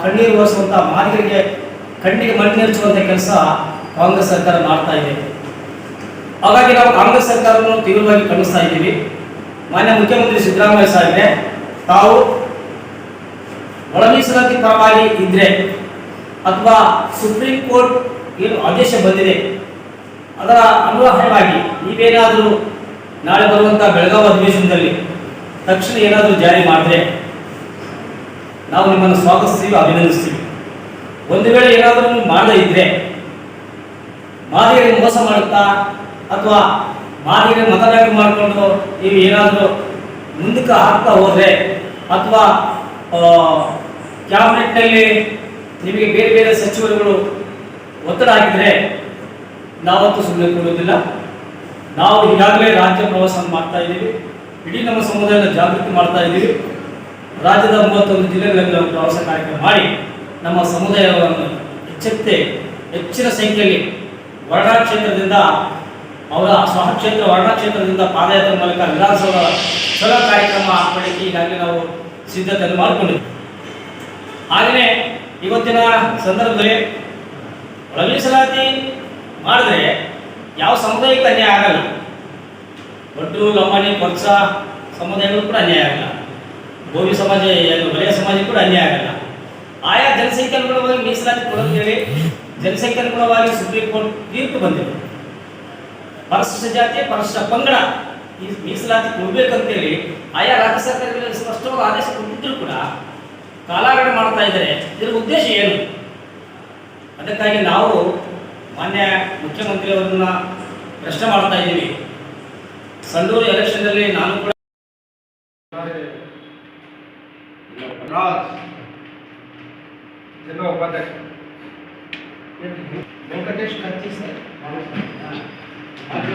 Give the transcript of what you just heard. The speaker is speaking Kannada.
ಕಣ್ಣೀರು ಒರೆಸುವಂಥ ಮಾದಿಗರಿಗೆ ಕಣ್ಣಿಗೆ ಮಣ್ಣಿರಿಸುವಂಥ ಕೆಲಸ ಕಾಂಗ್ರೆಸ್ ಸರ್ಕಾರ ಮಾಡ್ತಾ ಇದೆ. ಹಾಗಾಗಿ ನಾವು ಕಾಂಗ್ರೆಸ್ ಸರ್ಕಾರವನ್ನು ತೀವ್ರವಾಗಿ ಖಂಡಿಸ್ತಾ ಇದ್ದೀವಿ. ಮಾನ್ಯ ಮುಖ್ಯಮಂತ್ರಿ ಸಿದ್ದರಾಮಯ್ಯ ಸಾಹೇಬ್ರೆ, ತಾವು ಒಳ ಮೀಸಲಾತಿ ಪರವಾಗಿ ಇದ್ರೆ ಅಥವಾ ಸುಪ್ರೀಂ ಕೋರ್ಟ್ ಏನು ಆದೇಶ ಬಂದಿದೆ ಅದರ ಅನ್ವಯವಾಗಿ ನೀವೇನಾದರೂ ನಾಳೆ ಬರುವಂಥ ಬೆಳಗಾವಿ ಅಧಿವೇಶನದಲ್ಲಿ ತಕ್ಷಣ ಏನಾದರೂ ಜಾರಿ ಮಾಡಿದ್ರೆ ನಾವು ನಿಮ್ಮನ್ನು ಸ್ವಾಗತಿಸ್ತೀವಿ, ಅಭಿನಂದಿಸ್ತೀವಿ. ಒಂದು ವೇಳೆ ಏನಾದರೂ ನೀವು ಮಾಡದೇ ಇದ್ರೆ ಮಾದಿಗರಿಗೆ ಮೋಸ ಮಾಡುತ್ತಾ ಅಥವಾ ಮಾದಿಗರಿಗೆ ಮತದಾನ ಮಾಡಿಕೊಂಡು ನೀವು ಏನಾದರೂ ಮುಂದಕ್ಕೆ ಹಾಕ್ತಾ ಹೋದರೆ ಅಥವಾ ಕ್ಯಾಬಿನೆಟ್ನಲ್ಲಿ ನಿಮಗೆ ಬೇರೆ ಬೇರೆ ಸಚಿವರುಗಳು ಒತ್ತಡ ಹಾಕಿದರೆ ನಾವಂತೂ ಸುಮ್ಮನೆ ಕೊಡುವುದಿಲ್ಲ. ನಾವು ಈಗಾಗಲೇ ರಾಜ್ಯ ಪ್ರವಾಸವನ್ನು ಮಾಡ್ತಾ ಇದ್ದೀವಿ. ಇಡೀ ನಮ್ಮ ಸಮುದಾಯದ ಜಾಗೃತಿ ಮಾಡ್ತಾ ಇದ್ದೀವಿ. ರಾಜ್ಯದ 31 ಜಿಲ್ಲೆಗಳಲ್ಲಿ ನಾವು ಪ್ರವಾಸ ಕಾರ್ಯಕ್ರಮ ಮಾಡಿ ನಮ್ಮ ಸಮುದಾಯವನ್ನು ಹೆಚ್ಚಿನ ಸಂಖ್ಯೆಯಲ್ಲಿ ವರ್ಣಾ ಕ್ಷೇತ್ರದಿಂದ ಅವರ ಸ್ವಕ್ಷೇತ್ರ ವರ್ಣಾ ಕ್ಷೇತ್ರದಿಂದ ಪಾದಯಾತ್ರೆ ಮೂಲಕ ವಿಧಾನಸೌಧ ಚಲೋ ಕಾರ್ಯಕ್ರಮ ಮಾಡಲಿಕ್ಕೆ ಈಗಾಗಲೇ ನಾವು ಸಿದ್ಧತೆಯನ್ನು ಮಾಡಿಕೊಂಡಿದ್ದೀವಿ. ಹಾಗೆಯೇ ಇವತ್ತಿನ ಸಂದರ್ಭದಲ್ಲಿ ಒಳ ಮೀಸಲಾತಿ ಮಾಡಿದ್ರೆ ಯಾವ ಸಮುದಾಯಕ್ಕೂ ಅನ್ಯಾಯ ಆಗಲ್ಲ. ಒಟ್ಟು ಲಂಬಾಣಿ ಕೊರ್ಚ ಸಮುದಾಯಗಳು ಕೂಡ ಅನ್ಯಾಯ ಆಗಲ್ಲ. ಗೋವಿ ಸಮಾಜ ವಲಯ ಸಮಾಜಕ್ಕೆ ಕೂಡ ಅನ್ಯಾಯ ಆಗಲ್ಲ. ಆಯಾ ಜನಸಂಖ್ಯೆ ಅನುಗುಣವಾಗಿ ಮೀಸಲಾತಿ ಕೊಡೋದೇಳಿ ಜನಸಂಖ್ಯೆ ಅನುಗುಣವಾಗಿ ಸುಪ್ರೀಂ ಕೋರ್ಟ್ ತೀರ್ಪು ಬಂದಿದೆ. ಪರಿಶಿಷ್ಟ ಜಾತಿ ಪರಿಶಿಷ್ಟ ಪಂಗಡ ಈ ಮೀಸಲಾತಿ ಕೊಡಬೇಕಂತೇಳಿ ಆಯಾ ರಾಜ್ಯ ಸರ್ಕಾರಗಳಲ್ಲಿ ಸ್ಪಷ್ಟವಾದ ಆದೇಶ ಕೊಟ್ಟಿದ್ರು ಕೂಡ ಕಾಲಹರಣ ಮಾಡ್ತಾ ಇದ್ದಾರೆ. ಇದರ ಉದ್ದೇಶ ಏನು? ಅದಕ್ಕಾಗಿ ನಾವು ಮಾನ್ಯ ಮುಖ್ಯಮಂತ್ರಿಯವರನ್ನ ಪ್ರಶ್ನೆ ಮಾಡ್ತಾ ಇದ್ದೀವಿ. ಸಂಡೂರು ಎಲೆಕ್ಷನ್ನಲ್ಲಿ ನಾನು ಕೂಡ ವೆಂಕಟೇಶ್ ಕತ್ತಿ ಸರ್ ರಾಜ